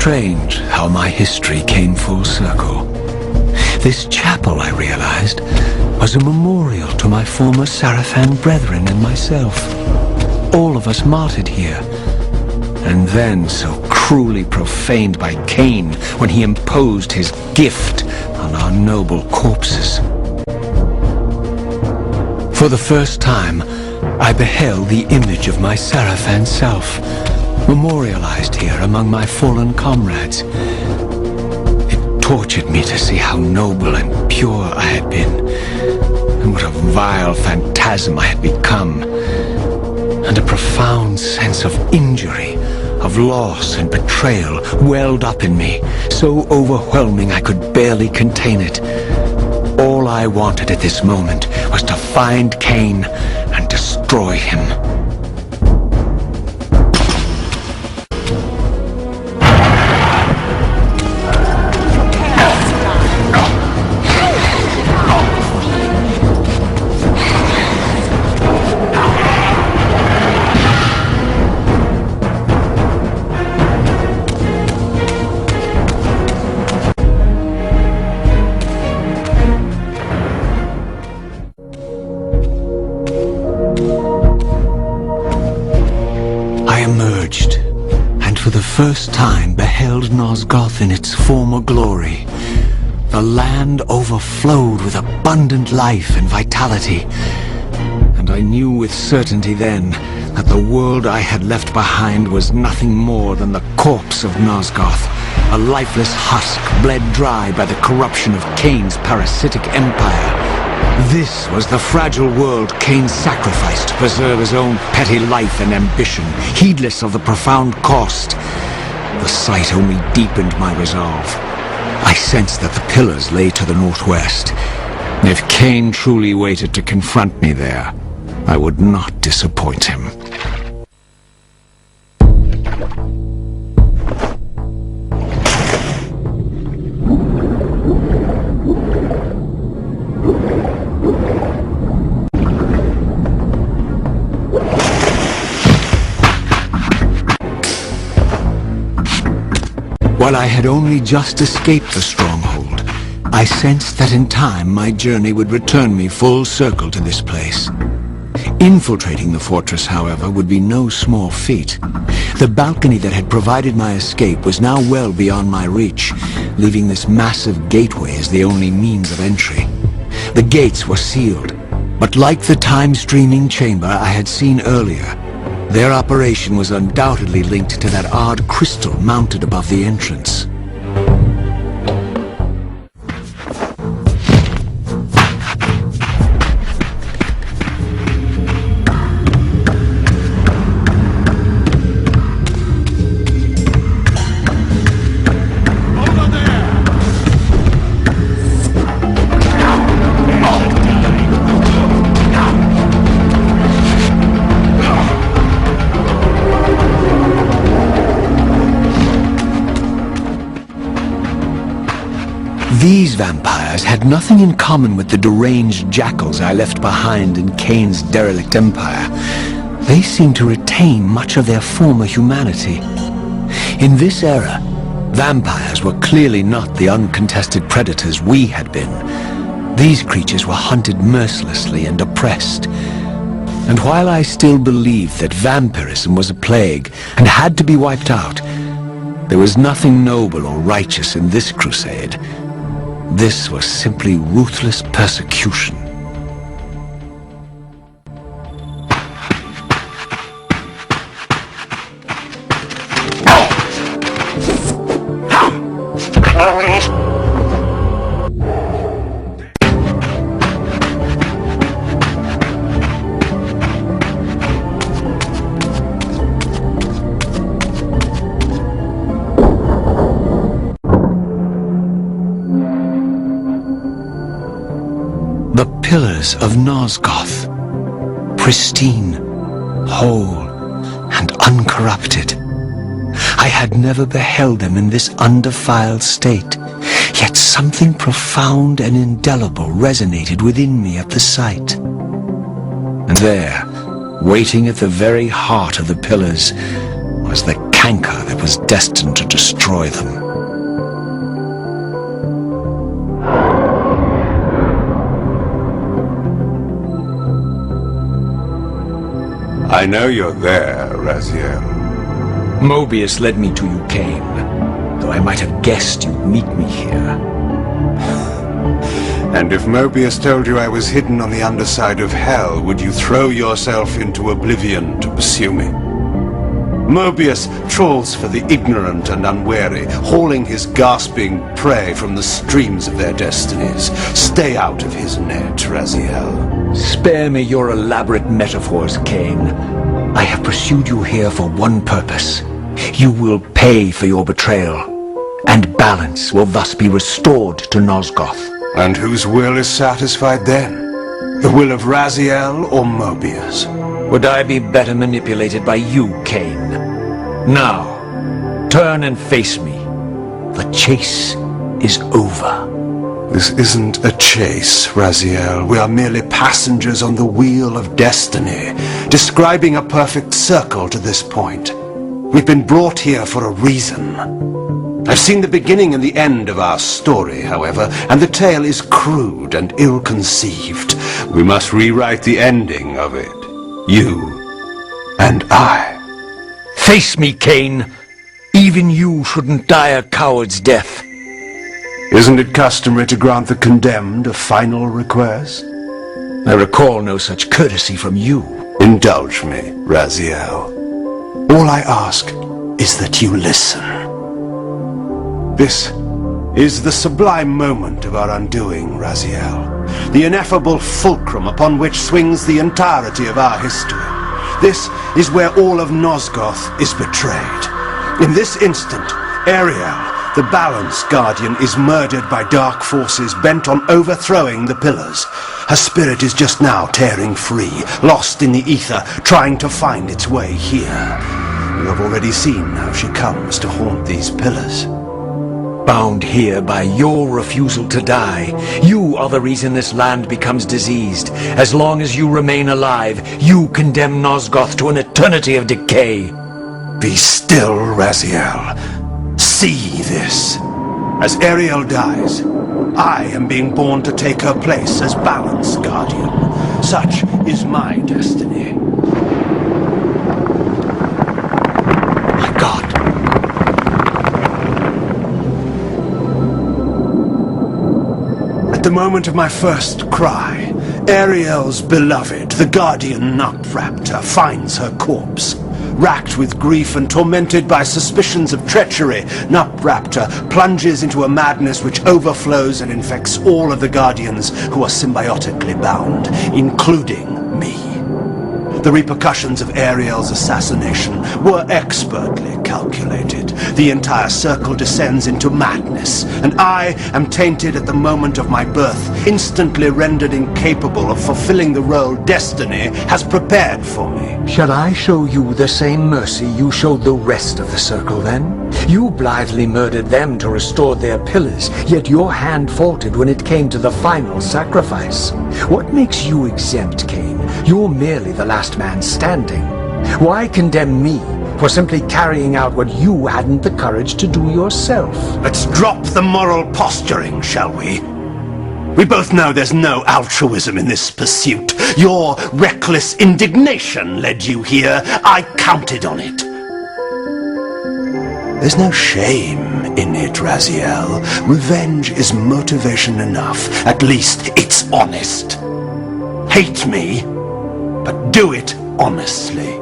strange how my history came full circle. This chapel, I realized, was a memorial to my former Sarafan brethren and myself. All of us martyred here, and then so cruelly profaned by Kain when he imposed his gift on our noble corpses. For the first time, I beheld the image of my Sarafan self, memorialized here among my fallen comrades. It tortured me to see how noble and pure I had been, and what a vile phantasm I had become, and a profound sense of injury, of loss and betrayal welled up in me, so overwhelming I could barely contain it. All I wanted at this moment was to find Kain and destroy him. First time beheld Nosgoth in its former glory. The land overflowed with abundant life and vitality, and I knew with certainty then that the world I had left behind was nothing more than the corpse of Nosgoth, a lifeless husk bled dry by the corruption of Kain's parasitic empire. This was the fragile world Kain sacrificed to preserve his own petty life and ambition, heedless of the profound cost. The sight only deepened my resolve. I sensed that the pillars lay to the northwest. If Kain truly waited to confront me there, I would not disappoint him. While I had only just escaped the stronghold, I sensed that in time my journey would return me full circle to this place. Infiltrating the fortress, however, would be no small feat. The balcony that had provided my escape was now well beyond my reach, leaving this massive gateway as the only means of entry. The gates were sealed, but like the time-streaming chamber I had seen earlier, their operation was undoubtedly linked to that odd crystal mounted above the entrance. These vampires had nothing in common with the deranged jackals I left behind in Kain's derelict empire. They seemed to retain much of their former humanity. In this era, vampires were clearly not the uncontested predators we had been. These creatures were hunted mercilessly and oppressed. And while I still believed that vampirism was a plague and had to be wiped out, there was nothing noble or righteous in this crusade. This was simply ruthless persecution. The pillars of Nosgoth, pristine, whole, and uncorrupted. I had never beheld them in this undefiled state, yet something profound and indelible resonated within me at the sight. And there, waiting at the very heart of the pillars, was the canker that was destined to destroy them. I know you're there, Raziel. Mobius led me to you, Kain, though I might have guessed you'd meet me here. And if Mobius told you I was hidden on the underside of hell, would you throw yourself into oblivion to pursue me? Mobius trawls for the ignorant and unwary, hauling his gasping prey from the streams of their destinies. Stay out of his net, Raziel. Spare me your elaborate metaphors, Kain. I have pursued you here for one purpose. You will pay for your betrayal, and balance will thus be restored to Nosgoth. And whose will is satisfied then? The will of Raziel or Mobius? Would I be better manipulated by you, Kain? Now, turn and face me. The chase is over. This isn't a chase, Raziel. We are merely passengers on the wheel of destiny, describing a perfect circle to this point. We've been brought here for a reason. I've seen the beginning and the end of our story, however, and the tale is crude and ill-conceived. We must rewrite the ending of it. You and I. Face me, Kain. Even you shouldn't die a coward's death. Isn't it customary to grant the condemned a final request? I recall no such courtesy from you. Indulge me, Raziel. All I ask is that you listen. This is the sublime moment of our undoing, Raziel. The ineffable fulcrum upon which swings the entirety of our history. This is where all of Nosgoth is betrayed. In this instant, Ariel, the Balance Guardian, is murdered by dark forces bent on overthrowing the Pillars. Her spirit is just now tearing free, lost in the ether, trying to find its way here. You have already seen how she comes to haunt these Pillars. Bound here by your refusal to die. You are the reason this land becomes diseased. As long as you remain alive, you condemn Nosgoth to an eternity of decay. Be still, Raziel. See this. As Ariel dies, I am being born to take her place as Balance Guardian. Such is my destiny. My God. At the moment of my first cry, Ariel's beloved, the Guardian Nutraptor, finds her corpse. Racked with grief and tormented by suspicions of treachery, Nutraptor plunges into a madness which overflows and infects all of the Guardians who are symbiotically bound, including me. The repercussions of Ariel's assassination were expertly calculated. The entire circle descends into madness, and I am tainted at the moment of my birth, instantly rendered incapable of fulfilling the role destiny has prepared for me. Shall I show you the same mercy you showed the rest of the circle, then? You blithely murdered them to restore their pillars, yet your hand faltered when it came to the final sacrifice. What makes you exempt, Kain? You're merely the last man standing. Why condemn me for simply carrying out what you hadn't the courage to do yourself? Let's drop the moral posturing, shall we? We both know there's no altruism in this pursuit. Your reckless indignation led you here. I counted on it. There's no shame in it, Raziel. Revenge is motivation enough. At least it's honest. Hate me, but do it honestly.